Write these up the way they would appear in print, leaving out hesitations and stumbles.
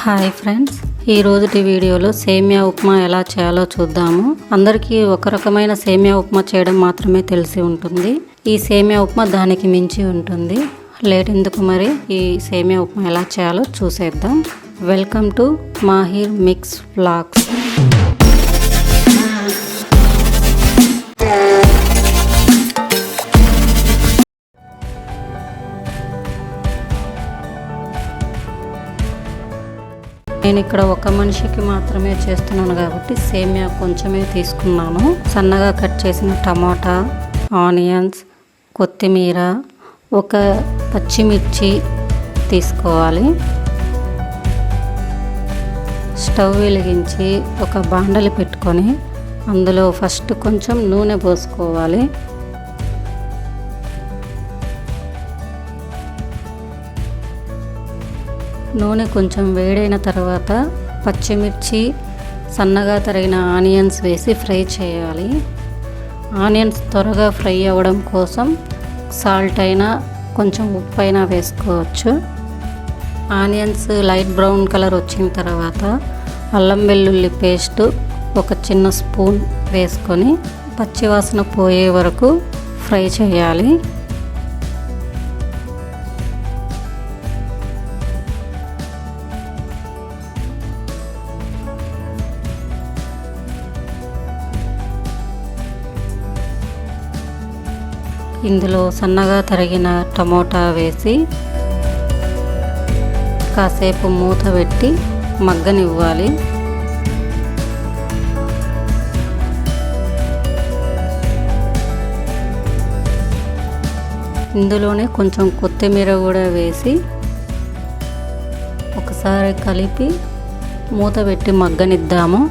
Hi friends, ఈ రోజుటి వీడియోలో సేమియా ఉప్మా ఎలా చేయాలో చూద్దాము. అందరికీ ఒక రకమైన సేమియా ఉప్మా చేయడం మాత్రమే తెలిసి ఉంటుంది. ఈ సేమియా ఉప్మా దానికి మించి ఉంటుంది. లేట్ ఎందుకు, మరి ఈ సేమియా ఉప్మా ఎలా చేయాలో చూసేద్దాం. Welcome to Mahir mix vlogs. నేను ఇక్కడ ఒక మనిషికి మాత్రమే చేస్తున్నాను కాబట్టి సేమియా కొంచెమే తీసుకున్నాను. సన్నగా కట్ చేసిన టమాటా, ఆనియన్స్, కొత్తిమీర, ఒక పచ్చిమిర్చి తీసుకోవాలి. స్టవ్ వెలిగించి ఒక బాండలి పెట్టుకొని అందులో ఫస్ట్ కొంచెం నూనె పోసుకోవాలి. నూనె కొంచెం వేడైన తర్వాత పచ్చిమిర్చి, సన్నగా తరిగిన ఆనియన్స్ వేసి ఫ్రై చేయాలి. ఆనియన్స్ త్వరగా ఫ్రై అవ్వడం కోసం సాల్ట్ అయినా కొంచెం ఉప్పు అయినా వేసుకోవచ్చు. ఆనియన్స్ లైట్ బ్రౌన్ కలర్ వచ్చిన తర్వాత అల్లం వెల్లుల్లి పేస్ట్ ఒక చిన్న స్పూన్ వేసుకొని పచ్చివాసన పోయే వరకు ఫ్రై చేయాలి. ఇందులో సన్నగా తరిగిన టమోటా వేసి కాసేపు మూత పెట్టి మగ్గనివ్వాలి. ఇందులోనే కొంచెం కొత్తిమీర కూడా వేసి ఒకసారి కలిపి మూత పెట్టి మగ్గనిద్దాము.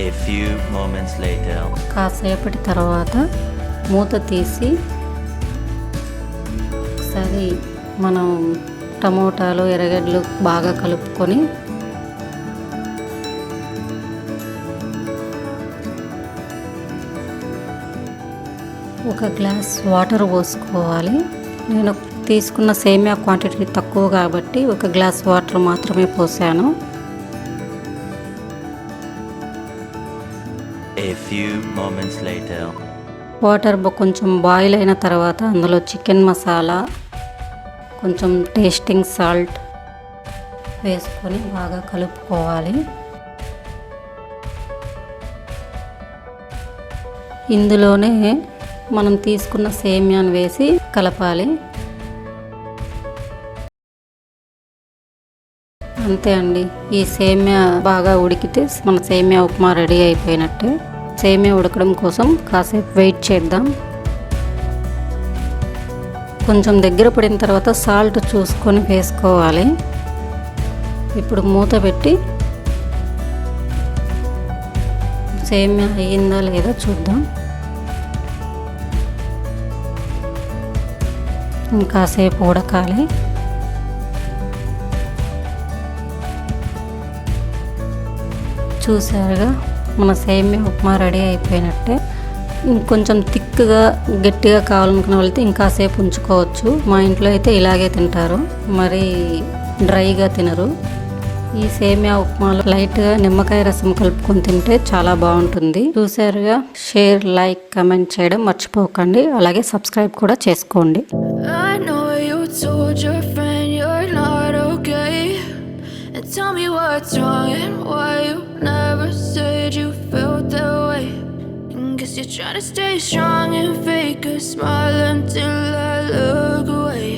A few moments later. కాసేపటి తర్వాత మూత తీసి ఒకసారి మనం టమోటాలు, ఎర్రగడ్డలు బాగా కలుపుకొని ఒక గ్లాస్ వాటర్ పోసుకోవాలి. నేను తీసుకున్న సేమియా క్వాంటిటీ తక్కువ కాబట్టి ఒక గ్లాస్ వాటర్ మాత్రమే పోసాను. A few moments later. Water కొంచెం బాయిల్ అయిన తర్వాత అందులో చికెన్ మసాలా, కొంచెం టేస్టింగ్ సాల్ట్ వేసుకొని బాగా కలుపుకోవాలి. ఇందులోనే మనం తీసుకున్న సేమియాను వేసి కలపాలి. అంతే అండి, ఈ సేమియా బాగా ఉడికితే మన సేమియా ఉప్మా రెడీ అయిపోయినట్టే. సేమియా ఉడకడం కోసం కాసేపు వెయిట్ చేద్దాం. కొంచెం దగ్గర పడిన తర్వాత సాల్ట్ చూసుకొని వేసుకోవాలి. ఇప్పుడు మూత పెట్టి సేమియా అయ్యిందా లేదా చూద్దాం. ఇంకాసేపు ఉడకాలి. చూసారుగా, మన సేమియా ఉప్మా రెడీ అయిపోయినట్టే. ఇంకొంచెం థిక్గా గట్టిగా కావాలనుకున్న వాళ్ళైతే ఇంకాసేపు ఉంచుకోవచ్చు. మా ఇంట్లో అయితే ఇలాగే తింటారు, మరి డ్రైగా తినరు. ఈ సేమియా ఉప్మాలో లైట్గా నిమ్మకాయ రసం కలుపుకొని తింటే చాలా బాగుంటుంది. చూసారుగా, షేర్, లైక్, కమెంట్ చేయడం మర్చిపోకండి. అలాగే సబ్స్క్రైబ్ కూడా చేసుకోండి. Tell me what's wrong and why you never said you felt that way. Guess you're trying to stay strong and fake a smile until I look away.